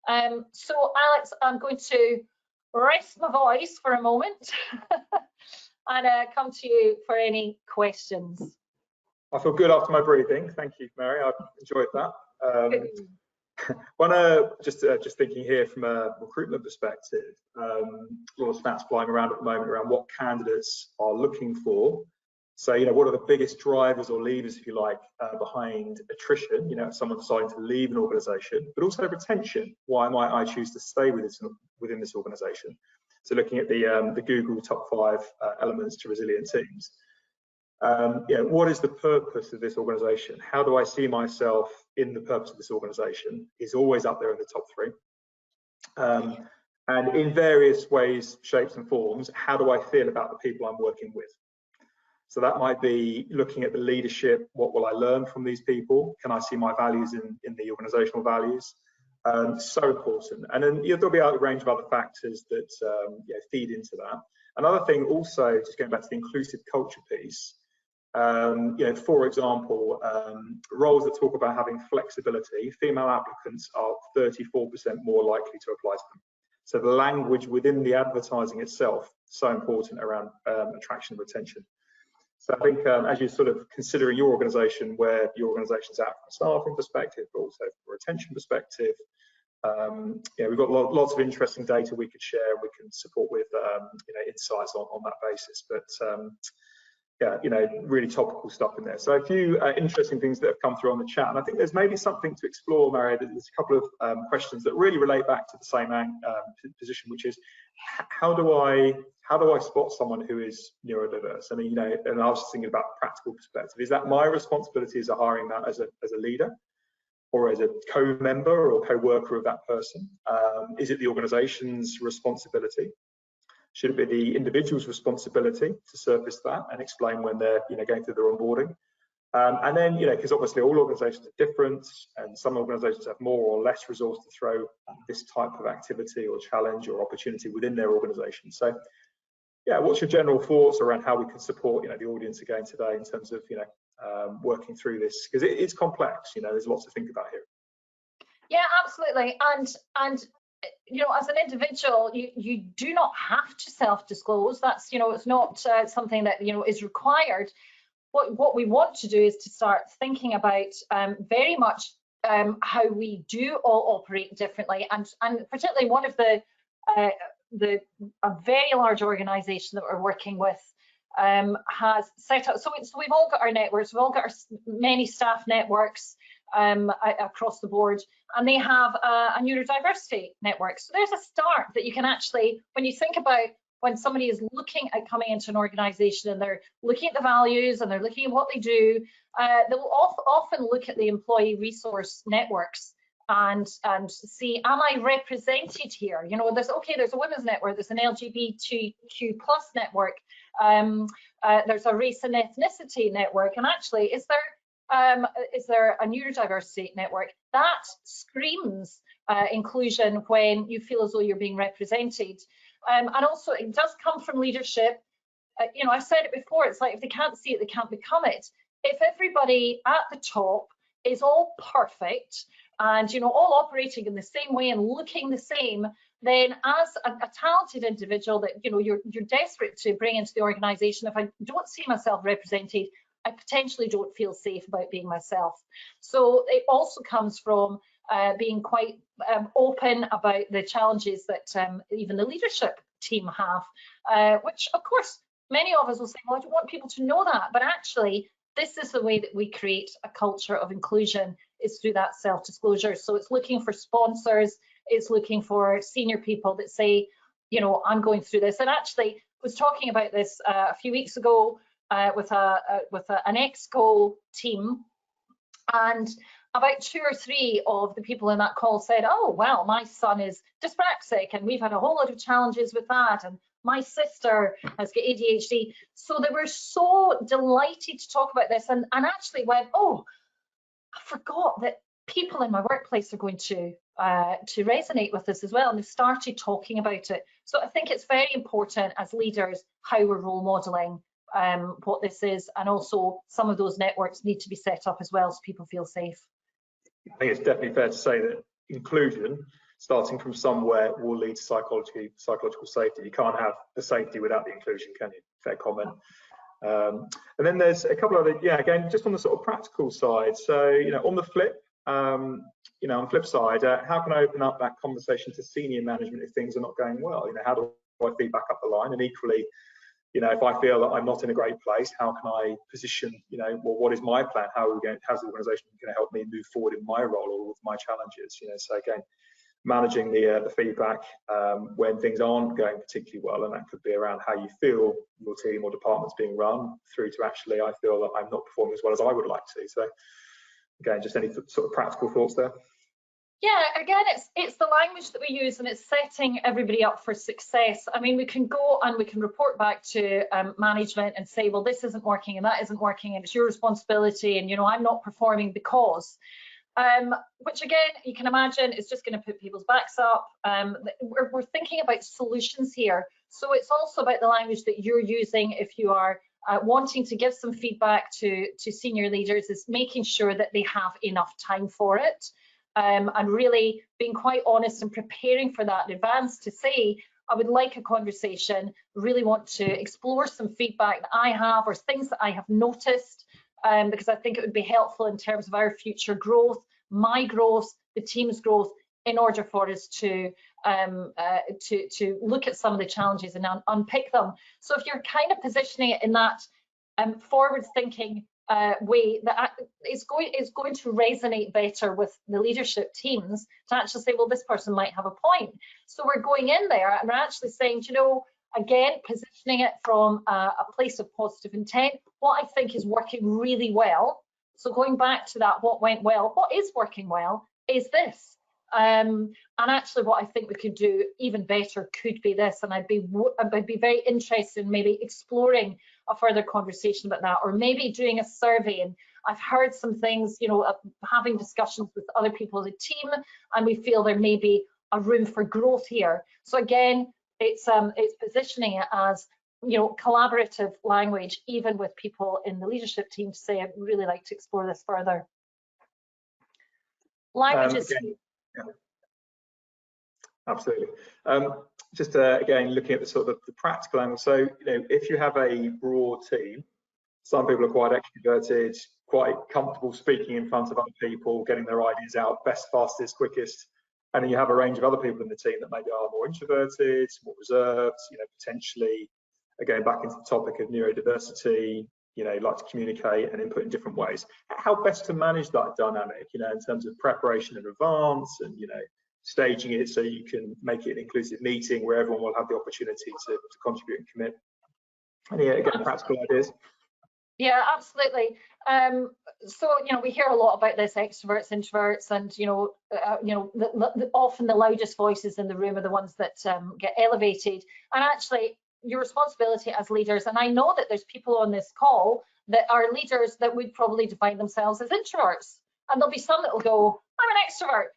So Alex, I'm going to rest my voice for a moment and come to you for any questions. I feel good after my breathing. Thank you, Mary. I've enjoyed that. Just thinking here from a recruitment perspective, a lot of stats flying around at the moment around what candidates are looking for. So, what are the biggest drivers or levers, if you like, behind attrition? Someone deciding to leave an organisation, but also retention. Why might I choose to stay within this organisation? So, looking at the Google top 5 elements to resilient teams. What is the purpose of this organisation? How do I see myself in the purpose of this organisation? Is always up there in the top 3. And in various ways, shapes and forms, how do I feel about the people I'm working with? So that might be looking at the leadership. What will I learn from these people? Can I see my values in the organisational values? So important. And then there'll be a range of other factors that feed into that. Another thing also, just going back to the inclusive culture piece, for example, roles that talk about having flexibility, female applicants are 34% more likely to apply to them. So the language within the advertising itself, so important around attraction and retention. So I think as you're sort of considering your organisation, where your organisation's at from a staffing perspective, but also from a retention perspective, we've got lots of interesting data we could share, and we can support with insights on that basis. But really topical stuff in there. So a few interesting things that have come through on the chat, and I think there's maybe something to explore, Mary. There's a couple of questions that really relate back to the same position, which is how do I spot someone who is neurodiverse? I mean, and I was just thinking about practical perspective. Is that my responsibility as a hiring that as a leader, or as a co-member or co-worker of that person? Is it the organisation's responsibility? Should it be the individual's responsibility to surface that and explain when they're going through their onboarding? And then because obviously all organisations are different, and some organisations have more or less resource to throw at this type of activity or challenge or opportunity within their organisation. So what's your general thoughts around how we can support the audience again today in terms of working through this, because it's complex. There's lots to think about here. Yeah, absolutely. And as an individual, you do not have to self-disclose. That's it's not something that is required. What we want to do is to start thinking about very much how we do all operate differently, and particularly one of a very large organisation that we're working with has set up. So we've all got our networks. We've all got our many staff networks across the board, and they have a neurodiversity network. So there's a start that you can actually, when you think about when somebody is looking at coming into an organisation and they're looking at the values and they're looking at what they do, they'll often look at the employee resource networks and see, am I represented here? There's a women's network, there's an LGBTQ+ network, there's a race and ethnicity network, and actually is there a neurodiversity network? That screams inclusion when you feel as though you're being represented. And also it does come from leadership. I've said it before, it's like if they can't see it, they can't become it. If everybody at the top is all perfect and all operating in the same way and looking the same, then as a talented individual that you're desperate to bring into the organisation, if I don't see myself represented, I potentially don't feel safe about being myself. So it also comes from being quite open about the challenges that even the leadership team have, which of course many of us will say, well, I don't want people to know that, but actually this is the way that we create a culture of inclusion, is through that self-disclosure. So it's looking for sponsors, it's looking for senior people that say, you know, I'm going through this. And actually was talking about this a few weeks ago with an EXCO team, and about 2 or 3 of the people in that call said, oh, well, my son is dyspraxic and we've had a whole lot of challenges with that, and my sister has got ADHD. So they were so delighted to talk about this, and actually went, oh, I forgot that people in my workplace are going to resonate with this as well, and they've started talking about it. So I think it's very important as leaders how we're role modeling what this is, and also some of those networks need to be set up as well so people feel safe. I think it's definitely fair to say that inclusion, starting from somewhere, will lead to psychological safety. You can't have the safety without the inclusion, can you? Fair comment. And then there's a couple of other, yeah, again, just on the sort of practical side. So, you know, on the flip, you know, on the flip side, how can I open up that conversation to senior management if things are not going well? You know, how do I feed back up the line? And equally, you know, if I feel that I'm not in a great place, how can I position, you know, well, what is my plan? How's the organisation going to help me move forward in my role or with my challenges? You know, so again, managing the feedback when things aren't going particularly well, and that could be around how you feel your team or department's being run, through to actually, I feel that I'm not performing as well as I would like to. So again, just any sort of practical thoughts there? Yeah, again, it's the language that we use, and it's setting everybody up for success. I mean, we can go and we can report back to management and say, well, this isn't working and that isn't working, and it's your responsibility, and, you know, I'm not performing because, which again, you can imagine is just going to put people's backs up. We're thinking about solutions here. So it's also about the language that you're using if you are wanting to give some feedback to senior leaders, is making sure that they have enough time for it. And really being quite honest and preparing for that in advance to say, I would like a conversation, really want to explore some feedback that I have or things that I have noticed, because I think it would be helpful in terms of our future growth, my growth, the team's growth, in order for us to look at some of the challenges and unpick them. So if you're kind of positioning it in that forward-thinking way, that is going to resonate better with the leadership teams to actually say, well, this person might have a point. So we're going in there and we're actually saying, you know, again, positioning it from a place of positive intent. What I think is working really well. So going back to that, what went well, what is working well is this. And actually what I think we could do even better could be this, and I'd be very interested in maybe exploring a further conversation about that, or maybe doing a survey. And I've heard some things, you know, having discussions with other people in the team, and we feel there may be a room for growth here. So again, it's positioning it as, you know, collaborative language, even with people in the leadership team, to say, I'd really like to explore this further. Languages. Yeah. Absolutely. Just again, looking at the sort of the practical angle. So, you know, if you have a broad team, some people are quite extroverted, quite comfortable speaking in front of other people, getting their ideas out best, fastest, quickest. And then you have a range of other people in the team that maybe are more introverted, more reserved, you know, potentially, again, back into the topic of neurodiversity, you know, like to communicate and input in different ways. How best to manage that dynamic, you know, in terms of preparation in advance and, you know, staging it so you can make it an inclusive meeting where everyone will have the opportunity to contribute and commit. Any, again, practical ideas? Yeah, absolutely. So, you know, we hear a lot about this, extroverts, introverts, and, often the loudest voices in the room are the ones that get elevated. And actually, your responsibility as leaders, and I know that there's people on this call that are leaders that would probably define themselves as introverts, and there'll be some that will go, I'm an extrovert.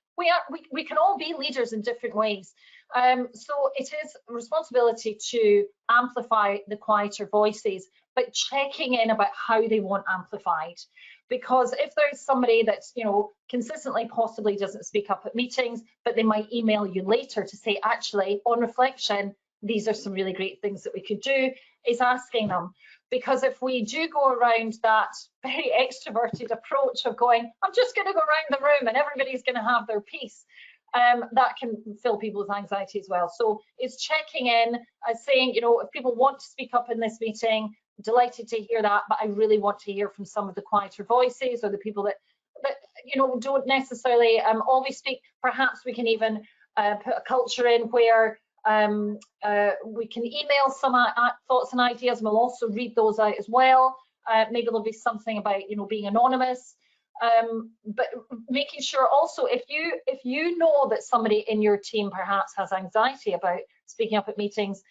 We can all be leaders in different ways. So it is a responsibility to amplify the quieter voices, but checking in about how they want amplified. Because if there's somebody that's, you know, consistently possibly doesn't speak up at meetings, but they might email you later to say, actually, on reflection, these are some really great things that we could do, is asking them. Because if we do go around that very extroverted approach of going, I'm just going to go around the room and everybody's going to have their piece, that can fill people's anxiety as well. So it's checking in, saying, you know, if people want to speak up in this meeting, delighted to hear that, but I really want to hear from some of the quieter voices or the people that you know, don't necessarily always speak. Perhaps we can even put a culture in where we can email some thoughts and ideas, and we'll also read those out as well. Maybe there'll be something about, you know, being anonymous. But making sure also, if you know that somebody in your team perhaps has anxiety about speaking up at meetings,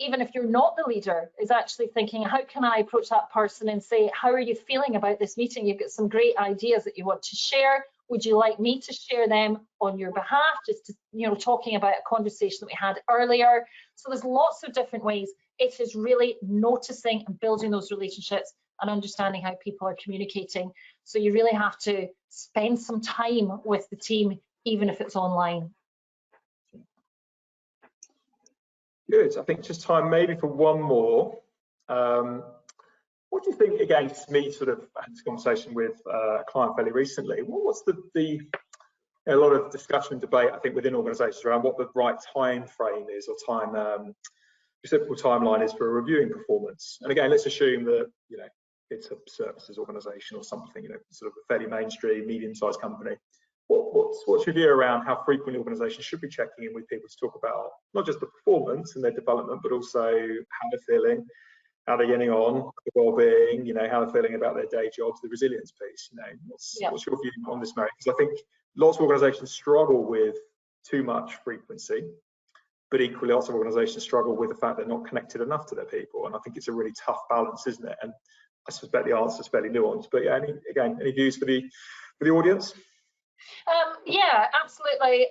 even if you're not the leader, is actually thinking, how can I approach that person and say, how are you feeling about this meeting? You've got some great ideas that you want to share. Would you like me to share them on your behalf? Just to, you know, talking about a conversation that we had earlier. So there's lots of different ways. It is really noticing and building those relationships and understanding how people are communicating. So you really have to spend some time with the team, even if it's online. Good. I think just time maybe for one more. What do you think, again, just me sort of had this conversation with a client fairly recently. What's a lot of discussion and debate, I think, within organisations around what the right time frame is, or reciprocal timeline is for reviewing performance. And again, let's assume that, you know, it's a services organisation or something, you know, sort of a fairly mainstream, medium-sized company. What's your view around how frequently organisations should be checking in with people to talk about not just the performance and their development, but also how they're feeling, how they're getting on, the well-being, you know, how they're feeling about their day jobs, the resilience piece, you know. What's your view on this, Mary? Because I think lots of organisations struggle with too much frequency, but equally lots of organisations struggle with the fact they're not connected enough to their people. And I think it's a really tough balance, isn't it? And I suspect the answer is fairly nuanced. But yeah, any views for the audience? Yeah, absolutely.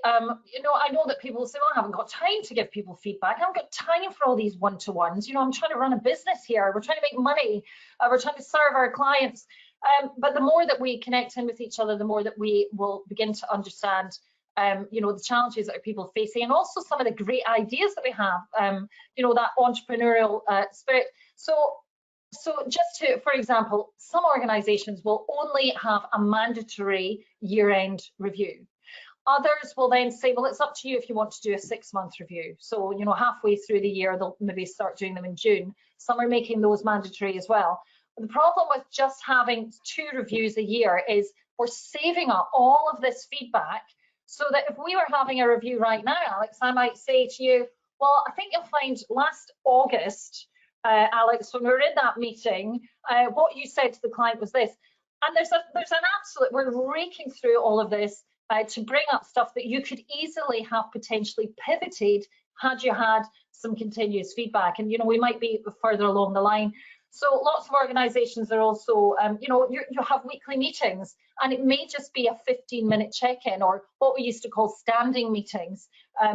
You know, I know that people say, well, I haven't got time to give people feedback. I haven't got time for all these one-to-ones. You know, I'm trying to run a business here. We're trying to make money. We're trying to serve our clients. But the more that we connect in with each other, the more that we will begin to understand, you know, the challenges that people are facing, and also some of the great ideas that we have, you know, that entrepreneurial spirit. So just to, for example, some organisations will only have a mandatory year-end review. Others will then say, well, it's up to you if you want to do a 6-month review. So, you know, halfway through the year, they'll maybe start doing them in June. Some are making those mandatory as well. But the problem with just having 2 reviews a year is we're saving up all of this feedback, so that if we were having a review right now, Alex, I might say to you, well, I think you'll find last August, Alex, when we were in that meeting, what you said to the client was this. And there's an absolute, we're raking through all of this to bring up stuff that you could easily have potentially pivoted had you had some continuous feedback. And, you know, we might be further along the line. So lots of organizations are also, you know, you have weekly meetings, and it may just be a 15-minute check-in, or what we used to call standing meetings,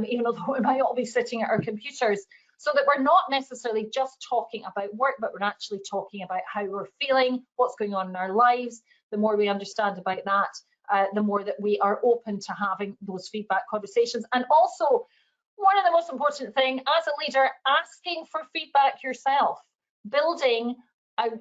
even though we might all be sitting at our computers. So that we're not necessarily just talking about work, but we're actually talking about how we're feeling, what's going on in our lives. The more we understand about that, the more that we are open to having those feedback conversations. And also, one of the most important things as a leader, asking for feedback yourself, building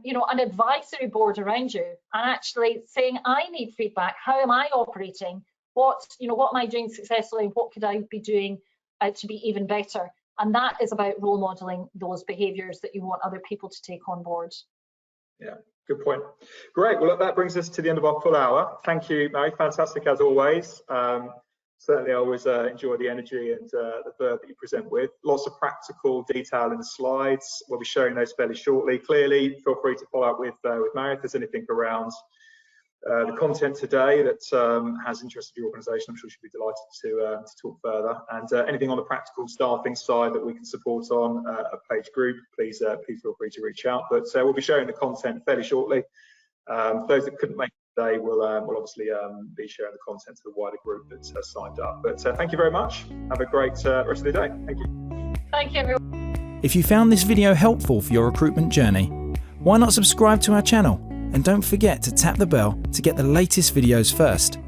you know, an advisory board around you, and actually saying, I need feedback. How am I operating? What am I doing successfully? What could I be doing to be even better? And that is about role modeling those behaviours that you want other people to take on board. Yeah, good point. Great. Well, that brings us to the end of our full hour. Thank you, Mary. Fantastic as always. Certainly, I always enjoy the energy and the verb that you present with. Lots of practical detail in the slides. We'll be sharing those fairly shortly. Clearly, feel free to follow up with Mary if there's anything around the content today that has interested your organisation. I'm sure she'll be delighted to talk further. And anything on the practical staffing side that we can support on a page group, please feel free to reach out. But we'll be sharing the content fairly shortly. For those that couldn't make it today, we'll obviously be sharing the content to the wider group that's signed up. But thank you very much. Have a great rest of the day. Thank you. Thank you, everyone. If you found this video helpful for your recruitment journey, why not subscribe to our channel? And don't forget to tap the bell to get the latest videos first.